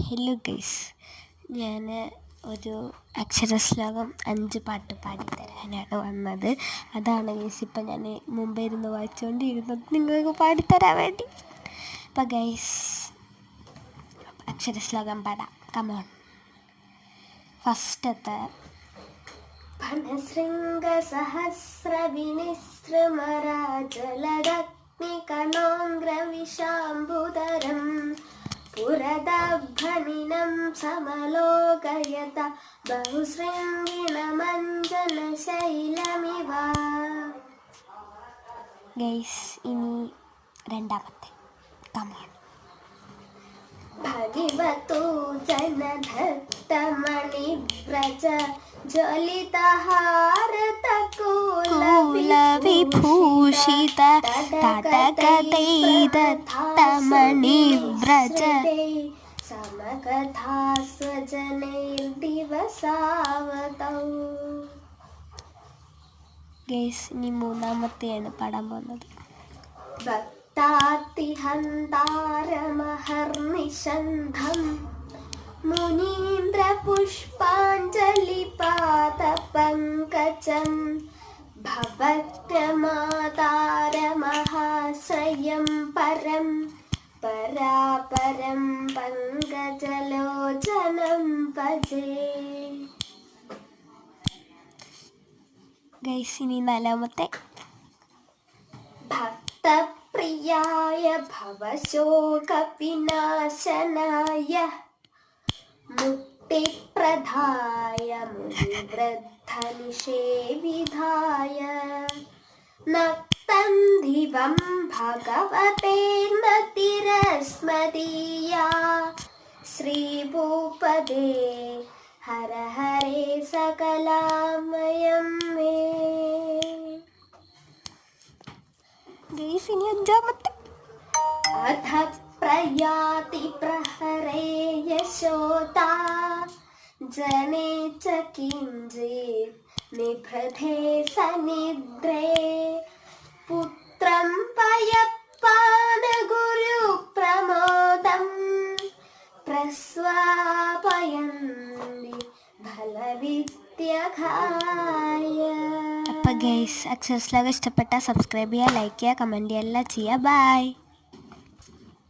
Hello guys, ഞാൻ ഒരു അക്ഷരശ്ലോകം 5 പാട്ട് പാടിത്തരാനാണ് വന്നത്. അതാണ് ഗൈസ് ഇപ്പം ഞാൻ മുമ്പേ ഇരുന്ന് വായിച്ചുകൊണ്ടിരുന്നത് നിങ്ങൾക്ക് പാടിത്തരാൻ വേണ്ടി. അപ്പം ഗൈസ് അക്ഷരശ്ലോകം പാടാം. കമോൺ. ഫസ്റ്റത്തെ ഭനശൃംഗസഹസ്രവിനിസ്രമരാജലദഗ്നികണോംഗ്രവിശാംബുധരം പുരദഭ്രനിനം സമലോകയത ബഹുശൃംഗിണമഞ്ജനശൈലമിവ. ഗൈസ് ഇനി രണ്ടാമത്തെ. കമോൺ. ഭഗവതു ജനധത്തമണിവ്രജ ജ്വലിതഹാരതകുലവിഭൂഷിത തടകതൈദത്തമണിവ്രജ സമകഥാ സ്വജനൈർദിവസാവതൗ. ഗൈസ് ഇനി മൂന്നാമത്തെയാണ് പാടാൻ പോകുന്നത്. ഭക്താത്തിഹന്താരമഹർനിഷന്ധം മുനീന്ദ്രപുഷ്പാഞ്ജലിപാദപങ്കജം ഭവഗ്രമാതാരമഹാശ്രയം പരം പരാപരം പങ്കജലോചനം ഭജേ. ഗൈസ് ഇനി നാലാമത്തെ. ഭക്തപ്രിയായ ഭവശോകവിനാശനായ മുക്തിപ്രദായ മുനിവൃദ്ധനിഷേവിധായ നക്തം ദിവം ഭഗവതേ നതിരസ്മദീയാ ശ്രീഭൂപദേ ഹര ഹരേ സകലാമയം മേ. ഗൈസ് ഇനി അഞ്ചാമത്തെ. അധ പ്രയാതി പ്രഹരേ യശോദാ ജനേ ച കിഞ്ചിത് നിഭൃതേ സനിദ്രേ പുത്രം പയപ്പാന ഗുരു പ്രമോദം പ്രസ്വാപയന്തി ഫലവിദ്യഘായ. അപ്പോൾ ഗൈസ് അക്ഷരശ്ലോകം ഇഷ്ടപ്പെട്ടാൽ സബ്സ്ക്രൈബ് ചെയ്യുക, ലൈക്ക് ചെയ്യുക, കമൻറ്റ് ചെയ്യുക, എല്ലാം ചെയ്യുക. ബൈ.